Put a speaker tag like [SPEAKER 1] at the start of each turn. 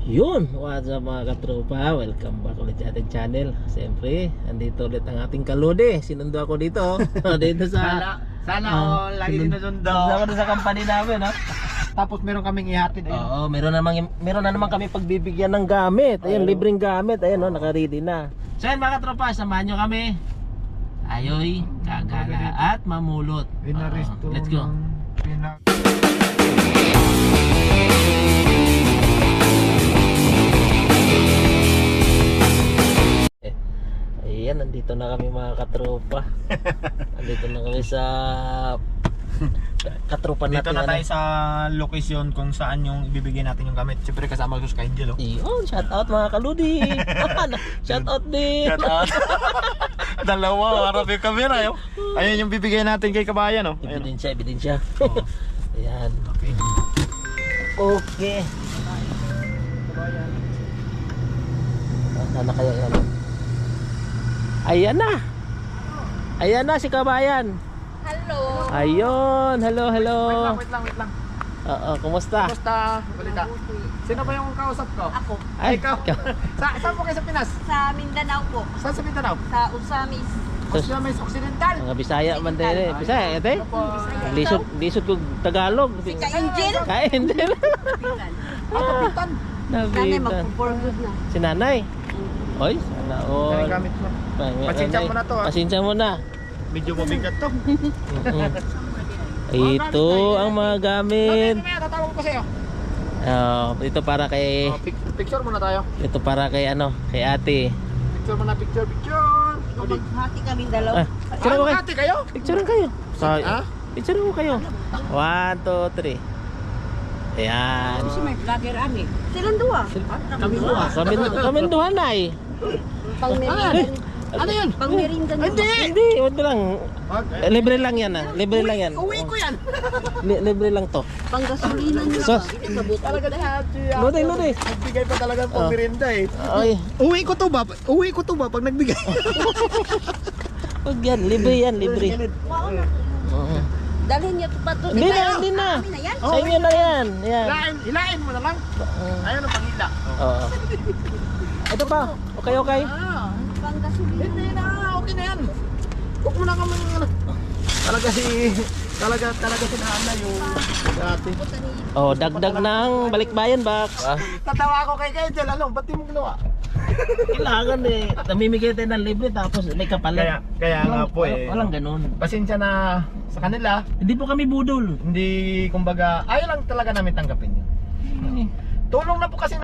[SPEAKER 1] Yun, what's up mga katropa? Welcome back ulit sa ating channel. Siyempre, andito ulit ang ating kalode. Sinundo ako dito. Dito sa
[SPEAKER 2] Sana all lagi sinusundo.
[SPEAKER 1] Ako sa company namin, no?
[SPEAKER 2] Tapos meron kaming ihatid.
[SPEAKER 1] Oo, meron na naman kami pagbibigyan ng gamit. Ayun, libreng gamit. Ayun, no, naka-ready na. So yun mga katropa, samahan nyo kami. Ayoy, kagala at mamulot. Let's go. Ayan, nandito na kami mga katropa. Nandito na kami sa katropa natin.
[SPEAKER 2] Dito na tayo sa location kung saan yung ibibigay natin yung gamit. Siyempre kasama ko sa Angel.
[SPEAKER 1] Iyon, shout out mga kaludi. Shout out din.
[SPEAKER 2] Dalawa, harap yung camera. Ayun yung bibigay natin kay kabayan.
[SPEAKER 1] Ebidensya. Ayan.
[SPEAKER 2] Okay.
[SPEAKER 1] Okay. Sana kaya yan. Ayan na. Ayan na si kabayan.
[SPEAKER 3] Hello.
[SPEAKER 1] Ayun, hello.
[SPEAKER 2] Wait lang.
[SPEAKER 1] Oo, kumusta?
[SPEAKER 2] Kumusta? Balita. Sino ba yung kausap ko?
[SPEAKER 3] Ako.
[SPEAKER 2] Ay, ikaw. Saan po kayo sa Pinas?
[SPEAKER 3] Sa Mindanao po.
[SPEAKER 2] Saan sa Mindanao?
[SPEAKER 3] Sa Usamis.
[SPEAKER 2] Osamis Occidental.
[SPEAKER 1] Mga Bisaya man din. Bisaya, ete? Lisod ko Tagalog.
[SPEAKER 3] Si Ka-Angel.
[SPEAKER 1] Ka-Angel.
[SPEAKER 2] Kapitan.
[SPEAKER 3] Nanay
[SPEAKER 1] Nabitan.
[SPEAKER 3] magpo-forgood na.
[SPEAKER 1] Si nanay. Oy, sana all.
[SPEAKER 2] Gamit mo. Pasensya mo na to,
[SPEAKER 1] Pasensya mo na.
[SPEAKER 2] Medyo mabigat to.
[SPEAKER 1] Ito ang mga gamit.
[SPEAKER 2] Tatawag ko sa'yo.
[SPEAKER 1] Ito para kay
[SPEAKER 2] Picture muna tayo.
[SPEAKER 1] ito para kay kay ate.
[SPEAKER 2] Picture muna, picture.
[SPEAKER 3] Maghati kaming dalawa.
[SPEAKER 1] Picture mo kayo.
[SPEAKER 2] Hati kayo?
[SPEAKER 1] Picture kayo.
[SPEAKER 2] Ha?
[SPEAKER 1] Picture mo kayo. 1 2 3. Ayan.
[SPEAKER 3] May vlogger ani. Silang duwa.
[SPEAKER 2] Kami mo ah.
[SPEAKER 1] Kami duhan na eh.
[SPEAKER 3] Pang-merinda.
[SPEAKER 2] Ano yun?
[SPEAKER 3] Pang-merinda na.
[SPEAKER 1] Hindi, wag lang. Libre lang yan Libre lang yan.
[SPEAKER 2] Uwi ko yan.
[SPEAKER 1] Libre lang to.
[SPEAKER 3] Pang-gasolina nyo.
[SPEAKER 1] Sos.
[SPEAKER 2] Talaga siya.
[SPEAKER 1] Lodi.
[SPEAKER 2] Nagbigay pa talaga pang merinda eh.
[SPEAKER 1] Ay,
[SPEAKER 2] Uwi ko to ba pag nagbigay?
[SPEAKER 1] wag yan. Libre yan, libre. Oo.
[SPEAKER 3] Dalhin niyo pa to.
[SPEAKER 1] Hindi na.
[SPEAKER 3] Amin na yan.
[SPEAKER 1] Sa inyo na yan. Yan.
[SPEAKER 2] Hilain mo na lang. Ayaw na pangila.
[SPEAKER 1] Oo. Ito pa. Okay.
[SPEAKER 3] Pang-gasolina.
[SPEAKER 2] Hindi na, okay na yan. Huwag mo na kami talaga si Nana yung dati.
[SPEAKER 1] Oh, dagdag ng balikbayan box.
[SPEAKER 2] Tatawa ako kay Angel, ba't di mo ginawa?
[SPEAKER 1] Kailangan eh. Namimigay tayo ng libre tapos may kapalit.
[SPEAKER 2] Kaya nga po eh.
[SPEAKER 1] Walang ganun.
[SPEAKER 2] Pasensya na sa kanila.
[SPEAKER 1] Hindi po kami budol.
[SPEAKER 2] Hindi, kumbaga, ayaw lang talaga namin tanggapin yun. Tulong na po kasi